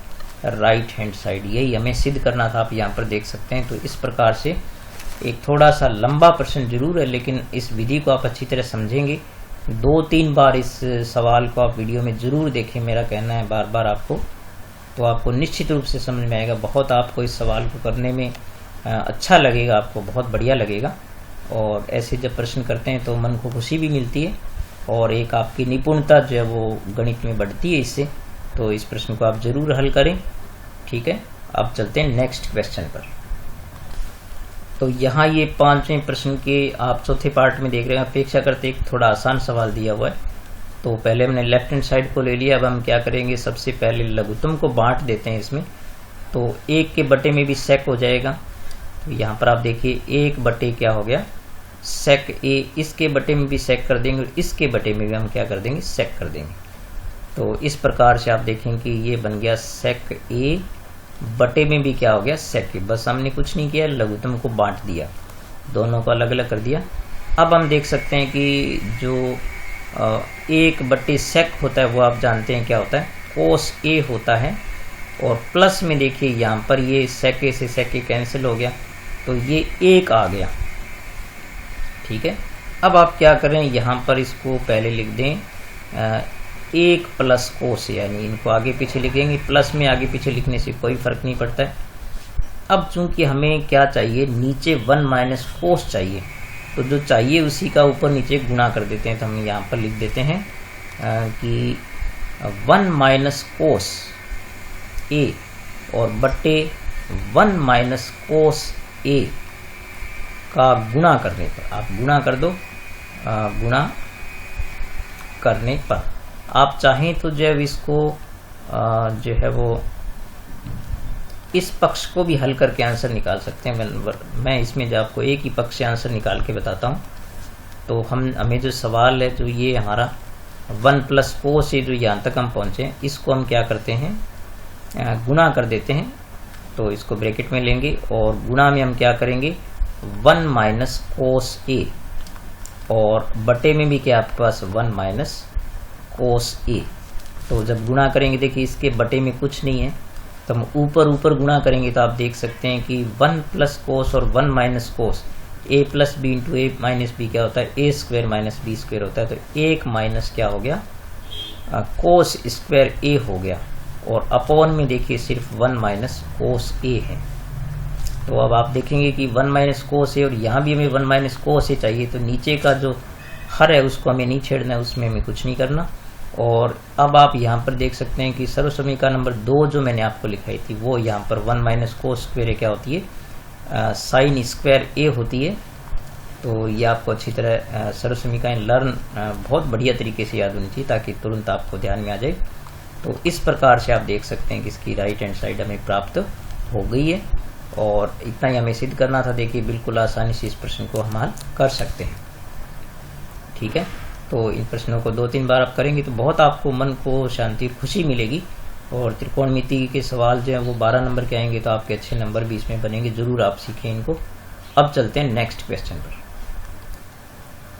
राइट हैंड साइड। यही हमें सिद्ध करना था, आप यहाँ पर देख सकते हैं। तो इस प्रकार से एक थोड़ा सा लंबा प्रश्न जरूर है, लेकिन इस विधि को आप अच्छी तरह समझेंगे। 2-3 बार इस सवाल को आप वीडियो में जरूर देखें, मेरा कहना है बार बार आपको, तो आपको निश्चित रूप से समझ में आएगा। बहुत आपको इस सवाल को करने में अच्छा लगेगा, आपको बहुत बढ़िया लगेगा। और ऐसे जब प्रश्न करते हैं तो मन को खुशी भी मिलती है, और एक आपकी निपुणता जो है वो गणित में बढ़ती है इससे। तो इस प्रश्न को आप जरूर हल करें। ठीक है, अब चलते हैं नेक्स्ट क्वेश्चन पर। तो यहाँ ये 5वें प्रश्न के आप चौथे पार्ट में देख रहे हैं, अपेक्षा करते एक थोड़ा आसान सवाल दिया हुआ है। तो पहले हमने लेफ्ट हैंड साइड को ले लिया, अब हम क्या करेंगे सबसे पहले लघुत्तम को बांट देते हैं इसमें। तो 1 के बटे में भी सेक हो जाएगा, तो यहाँ पर आप देखिए 1 बटे क्या हो गया सेक ए, इसके बटे में भी सेक कर देंगे और इसके बटे में भी हम क्या कर देंगे सेक कर देंगे। तो इस प्रकार से आप देखें कि ये बन गया सेक ए बटे में भी क्या हो गया सेक ए। बस हमने कुछ नहीं किया, लघुत्तम को बांट दिया, दोनों को अलग अलग कर दिया। अब हम देख सकते हैं कि जो 1 बटे सेक होता है वो आप जानते हैं क्या होता है कोस ए होता है, और प्लस में देखिए यहाँ पर ये सेके से सेके कैंसिल हो गया, तो ये 1 आ गया। ठीक है, अब आप क्या करें, यहाँ पर इसको पहले लिख दें 1 प्लस कोस, यानी इनको आगे पीछे लिखेंगे। प्लस में आगे पीछे लिखने से कोई फर्क नहीं पड़ता है। अब चूंकि हमें क्या चाहिए, नीचे 1 माइनस कोस चाहिए, तो जो चाहिए उसी का ऊपर नीचे गुणा कर देते हैं। तो हम यहाँ पर लिख देते हैं कि 1 माइनस कोस ए और बट्टे 1 माइनस कोस ए का गुणा करने पर, आप गुणा कर दो, गुणा करने पर आप चाहें तो जब इसको जो है वो इस पक्ष को भी हल करके आंसर निकाल सकते हैं। मैं इसमें जो आपको एक ही पक्ष से आंसर निकाल के बताता हूँ। तो हमें जो सवाल है, जो ये हमारा 1 प्लस कोस से जो यहाँ तक हम पहुँचे, इसको हम क्या करते हैं, गुणा कर देते हैं। तो इसको ब्रैकेट में लेंगे और गुणा में हम क्या करेंगे, 1 माइनस कोस ए, और बटे में भी क्या आपके पास 1 माइनस कोस ए। तो जब गुणा करेंगे, देखिए इसके बटे में कुछ नहीं है, तो हम ऊपर ऊपर गुणा करेंगे तो आप देख सकते हैं कि 1 प्लस कोस और 1 minus cos, A plus B into A minus B क्या होता है, ए स्क्वायर माइनस बी स्क्वायर होता है। तो 1 माइनस क्या हो गया, कोस स्क्वायर ए हो गया, और अपॉन में देखिए सिर्फ 1 माइनस कोस ए है। तो अब आप देखेंगे कि 1 माइनस कोस ए, और यहाँ भी हमें 1 माइनस कोस ए चाहिए, तो नीचे का जो हर है उसको हमें नहीं छेड़ना है, उसमें हमें कुछ नहीं करना। और अब आप यहाँ पर देख सकते हैं कि सर्वसमीकरण नंबर 2 जो मैंने आपको लिखाई थी, वो यहाँ पर 1 माइनस कोस स्क्वायर क्या होती है, साइन स्क्वायर ए होती है। तो ये आपको अच्छी तरह सर्वसमीकरण लर्न बहुत बढ़िया तरीके से याद होनी चाहिए, ताकि तुरंत आपको ध्यान में आ जाए। तो इस प्रकार से आप देख सकते हैं कि इसकी राइट हैंड साइड हमें प्राप्त हो गई है, और इतना ही हमें सिद्ध करना था। देखिए बिल्कुल आसानी से इस प्रश्न को हम हल कर सकते हैं। ठीक है, तो इन प्रश्नों को 2-3 बार आप करेंगे तो बहुत आपको मन को शांति खुशी मिलेगी, और त्रिकोणमिति के सवाल जो है वो 12 नंबर के आएंगे, तो आपके अच्छे नंबर भी इसमें बनेंगे। जरूर आप सीखें इनको। अब चलते हैं नेक्स्ट क्वेश्चन पर।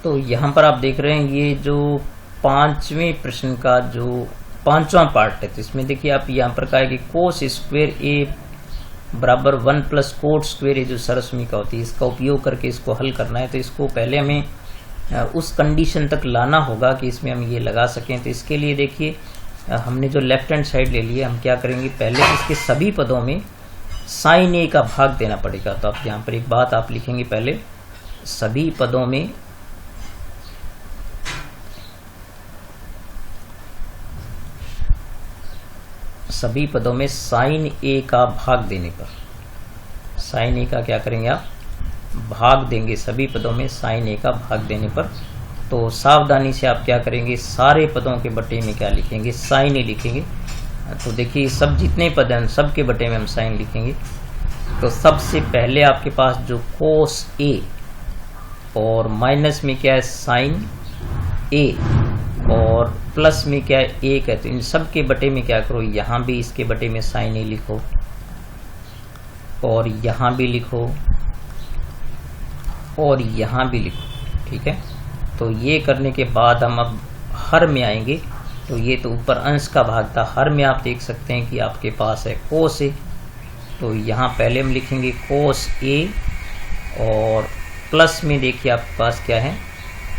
तो यहाँ पर आप देख रहे हैं ये जो 5वें प्रश्न का जो 5वां पार्ट है, तो इसमें देखिए आप यहाँ पर कहा है कि कोस स्क्वायर ए बराबर 1 प्लस कोट स्क्वायर ए जो सर्वसमीकरण होती है, इसका उपयोग करके इसको हल करना है। तो इसको पहले हमें उस कंडीशन तक लाना होगा कि इसमें हम ये लगा सकें। तो इसके लिए देखिए हमने जो लेफ्ट हैंड साइड ले लिया, हम क्या करेंगे, पहले इसके सभी पदों में साइन ए का भाग देना पड़ेगा। तो आप यहाँ पर एक बात आप लिखेंगे, पहले सभी पदों में साइन ए का भाग देने पर, साइन ए का क्या करेंगे आप, भाग देंगे। सभी पदों में साइन ए का भाग देने पर तो सावधानी से आप क्या करेंगे, सारे पदों के बटे में क्या लिखेंगे, साइन ए लिखेंगे। तो देखिए सब जितने पद हैं सब के बटे में हम साइन लिखेंगे। तो सबसे पहले आपके पास जो कोस ए और माइनस में क्या है साइन ए और प्लस में क्या है 1 है, तो इन सब के बटे में क्या करो, यहाँ भी इसके बटे में साइन ए लिखो और यहाँ भी लिखो और यहाँ भी लिखो। ठीक है, तो ये करने के बाद हम अब हर में आएंगे। तो ये तो ऊपर अंश का भाग था, हर में आप देख सकते हैं कि आपके पास है कोस ए। तो यहाँ पहले हम लिखेंगे कोस ए और प्लस में देखिए आपके पास क्या है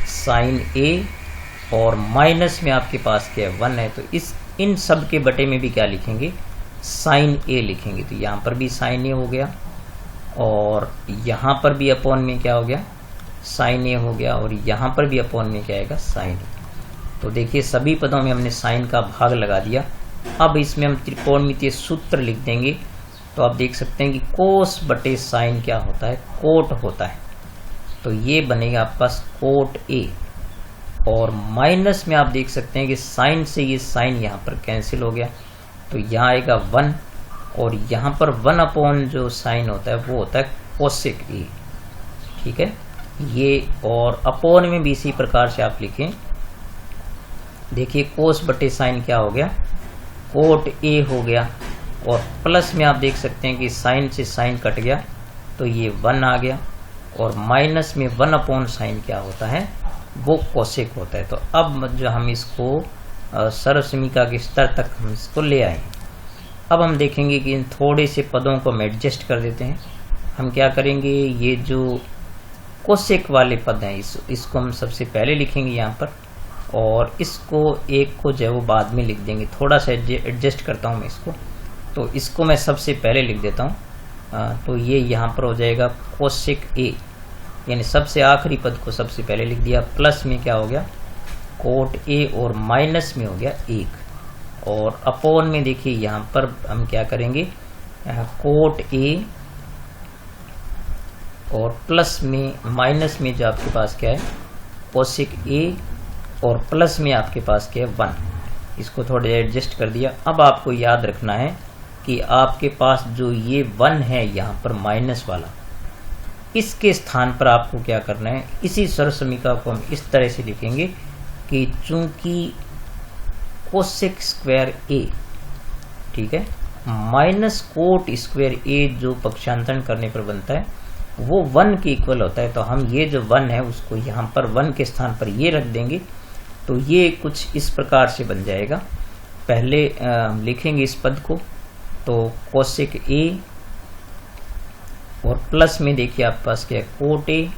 साइन ए, और माइनस में आपके पास क्या है 1 है। तो इन सब के बटे में भी क्या लिखेंगे, साइन ए लिखेंगे। तो यहाँ पर भी साइन ए हो गया और यहाँ पर भी अपॉन में क्या हो गया, साइन ए हो गया, और यहाँ पर भी अपॉन में क्या आएगा, साइन ए। तो देखिए सभी पदों में हमने साइन का भाग लगा दिया। अब इसमें हम त्रिकोणमितीय सूत्र लिख देंगे। तो आप देख सकते हैं कि कोस बटे साइन क्या होता है, कोट होता है। तो ये बनेगा आपके पास कोट ए, और माइनस में आप देख सकते हैं कि साइन से ये साइन यहाँ पर कैंसिल हो गया। तो यहाँ आएगा 1, और यहाँ पर 1 अपॉन जो साइन होता है वो होता है कोसेक ए। ठीक है, ये और अपॉन में भी इसी प्रकार से आप लिखें। देखिए कोस बटे साइन क्या हो गया, कोट ए हो गया, और प्लस में आप देख सकते हैं कि साइन से साइन कट गया तो ये 1 आ गया, और माइनस में 1 अपॉन साइन क्या होता है, वो कोसेक होता है। तो अब जो हम इसको सर्वसमीकरण के स्तर तक हम इसको ले आए। अब हम देखेंगे कि इन थोड़े से पदों को हम एडजस्ट कर देते हैं। हम क्या करेंगे, ये जो कोसेक वाले पद हैं इसको हम सबसे पहले लिखेंगे यहाँ पर, और इसको एक को जो है वो बाद में लिख देंगे। थोड़ा सा एडजस्ट करता हूँ मैं इसको, तो इसको मैं सबसे पहले लिख देता हूँ। तो ये यहाँ पर हो जाएगा कोसेक ए, यानी सबसे आखिरी पद को सबसे पहले लिख दिया। प्लस में क्या हो गया, कोट ए, और माइनस में हो गया 1, और अपॉन में देखिए यहाँ पर हम क्या करेंगे, कोट ए और प्लस में माइनस में जो आपके पास क्या है कोसेक ए, और प्लस में आपके पास क्या है 1। इसको थोड़ा एडजस्ट कर दिया। अब आपको याद रखना है कि आपके पास जो ये 1 है यहाँ पर माइनस वाला, इसके स्थान पर आपको क्या करना है, इसी सर्वसमीका को हम इस तरह से लिखेंगे कि चूंकि कोसेक स्क्वायर ए, ठीक है, माइनस कोट स्क्वायर ए जो पक्षांतरण करने पर बनता है वो 1 के इक्वल होता है। तो हम ये जो 1 है उसको यहाँ पर 1 के स्थान पर ये रख देंगे। तो ये कुछ इस प्रकार से बन जाएगा। पहले लिखेंगे इस पद को, तो कोसेक ए और प्लस में देखिए आपके पास क्या है कोट ए,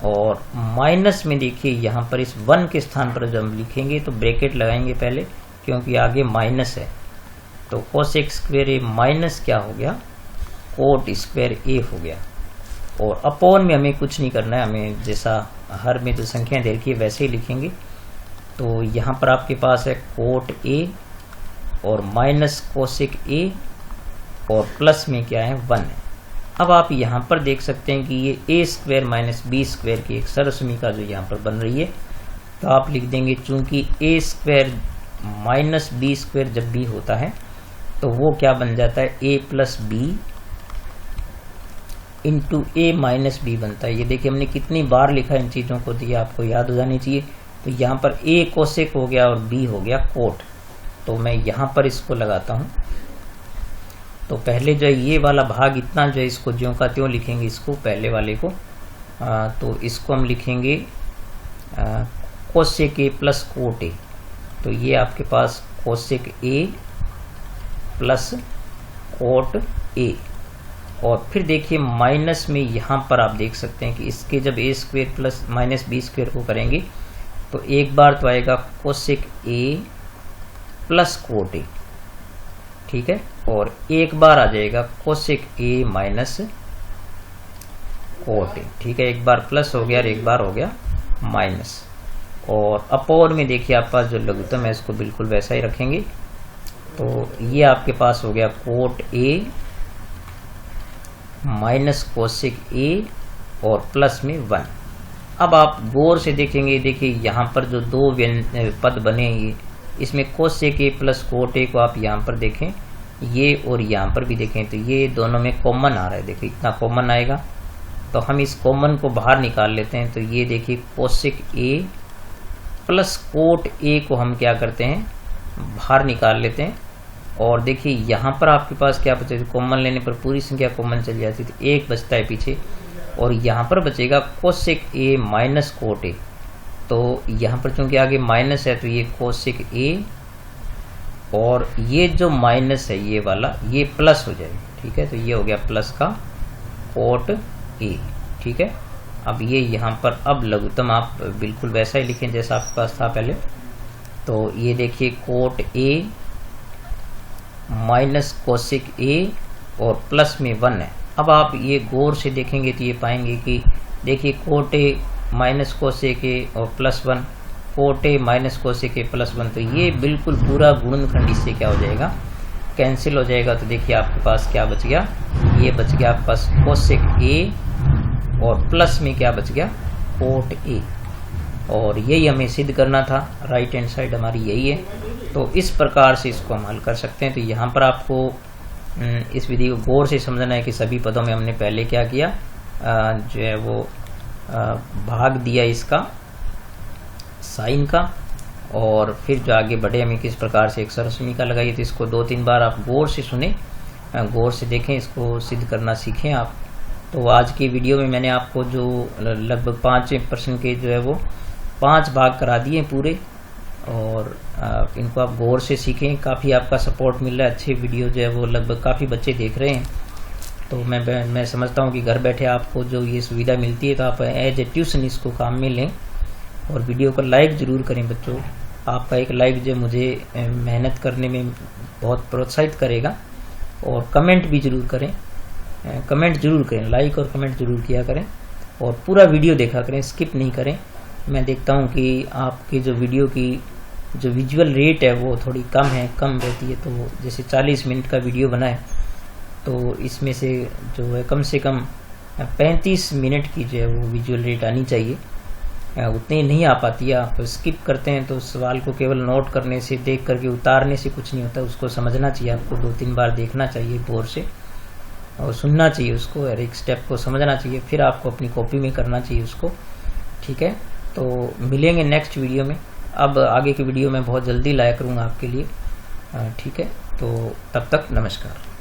और माइनस में देखिए यहाँ पर इस 1 के स्थान पर जब हम लिखेंगे तो ब्रैकेट लगाएंगे पहले, क्योंकि आगे माइनस है। तो कोसेक स्क्वायर ए माइनस क्या हो गया, कोट स्क्वायर ए हो गया। और अपॉन में हमें कुछ नहीं करना है, हमें जैसा हर में जो संख्या दे रखी है वैसे ही लिखेंगे। तो यहाँ पर आपके पास है कोट ए और माइनस कोसेक ए, और प्लस में क्या है 1 है। अब आप यहाँ पर देख सकते हैं कि ये ए स्क्वायर माइनस बी स्क्वायर की एक सर्वसमीका जो यहाँ पर बन रही है। तो आप लिख देंगे चूंकि ए स्क्वायर माइनस बी स्क्वायर जब भी होता है तो वो क्या बन जाता है, ए plus B into A minus B बनता है। ये देखिए हमने कितनी बार लिखा इन चीज़ों को, तो ये आपको याद हो जानी चाहिए। तो यहाँ पर ए कोसेक हो गया और बी हो गया कोट। तो मैं यहाँ पर इसको लगाता हूँ। तो पहले जो ये वाला भाग इतना जो है इसको ज्यों का त्यों लिखेंगे, इसको पहले वाले को। तो इसको हम लिखेंगे cosec A plus cot A. तो ये आपके पास cosec A plus cot A, और फिर देखिए माइनस में यहाँ पर आप देख सकते हैं कि इसके जब A square plus minus B square को करेंगे तो एक बार तो आएगा cosec A plus cot A, ठीक है, और एक बार आ जाएगा cosec A minus cot A, ठीक है। एक बार प्लस हो गया और एक बार हो गया माइनस। और अपॉन में देखिए आपके पास जो लघुत्तम है इसको बिल्कुल वैसा ही रखेंगे। तो ये आपके पास हो गया coat A minus cosec A और प्लस में 1। अब आप गौर से देखेंगे, देखिए यहाँ पर जो दो पद बने हैं, इसमें कोसेक ए प्लस कोट ए को आप यहाँ पर देखें, ये और यहाँ पर भी देखें, तो ये दोनों में कॉमन आ रहा है। देखिए इतना कॉमन आएगा, तो हम इस कॉमन को बाहर निकाल लेते हैं। तो ये देखिए कोसेक ए प्लस कोट ए को हम क्या करते हैं, बाहर निकाल लेते हैं। और देखिए यहाँ पर आपके पास क्या बचेगा, कॉमन लेने पर पूरी संख्या कॉमन चली जाती है, तो एक बचता है पीछे, और यहाँ पर बचेगा cosec A minus cot A. तो यहाँ पर चूंकि आगे माइनस है तो ये कोसेक ए, और ये जो माइनस है ये वाला ये प्लस हो जाएगा, ठीक है। तो ये हो गया प्लस का कोट ए, ठीक है। अब ये यहाँ पर अब लघुत्तम आप बिल्कुल वैसा ही लिखें जैसा आपके पास था पहले। तो ये देखिए cot A minus cosec A और प्लस में 1 है। अब आप ये गौर से देखेंगे तो ये पाएंगे कि देखिए cot A minus cosec A और plus 1, cot A minus cosec A plus 1, तो ये बिल्कुल पूरा गुणनखंड इससे क्या हो जाएगा, कैंसिल हो जाएगा। तो देखिए आपके पास क्या बच गया, ये बच गया आपके पास कोसेक ए और प्लस में क्या बच गया, कोट ए। और यही हमें सिद्ध करना था, राइट हैंड साइड हमारी यही है। तो इस प्रकार से इसको हम हल कर सकते हैं। तो यहाँ पर आपको इस विधि को गौर से समझना है कि सभी पदों में हमने पहले क्या किया, जो है वो भाग दिया इसका साइन का, और फिर जो आगे बढ़े हमें किस प्रकार से एक सर्वसमीका लगाई। तो इसको 2-3 बार आप गौर से सुने, गौर से देखें, इसको सिद्ध करना सीखें आप। तो आज की वीडियो में मैंने आपको जो लगभग 5 प्रश्न के जो है वो 5 भाग करा दिए पूरे, और इनको आप गौर से सीखें। काफ़ी आपका सपोर्ट मिल रहा है, अच्छे वीडियो जो है वो लगभग काफ़ी बच्चे देख रहे हैं। तो मैं समझता हूँ कि घर बैठे आपको जो ये सुविधा मिलती है तो आप एज ए ट्यूशन इसको काम में लें और वीडियो को लाइक ज़रूर करें बच्चों। आपका एक लाइक जो मुझे मेहनत करने में बहुत प्रोत्साहित करेगा। और कमेंट भी ज़रूर करें, कमेंट ज़रूर करें, लाइक और कमेंट ज़रूर किया करें और पूरा वीडियो देखा करें, स्किप नहीं करें। मैं देखता हूँ कि आपकी जो वीडियो की जो विजुअल रेट है वो थोड़ी कम रहती है। तो जैसे 40 मिनट का वीडियो बना है तो इसमें से जो है कम से कम 35 मिनट की जो है वो विजुअल रेट आनी चाहिए। उतनी नहीं आ पाती है, आप स्किप करते हैं तो सवाल को केवल नोट करने से, देख करके उतारने से कुछ नहीं होता, उसको समझना चाहिए। आपको 2-3 बार देखना चाहिए गौर से और सुनना चाहिए उसको, हर एक स्टेप को समझना चाहिए, फिर आपको अपनी कॉपी में करना चाहिए उसको। ठीक है, तो मिलेंगे नेक्स्ट वीडियो में। अब आगे की वीडियो मैं बहुत जल्दी लाया करूँगा आपके लिए। ठीक है, तो तब तक नमस्कार।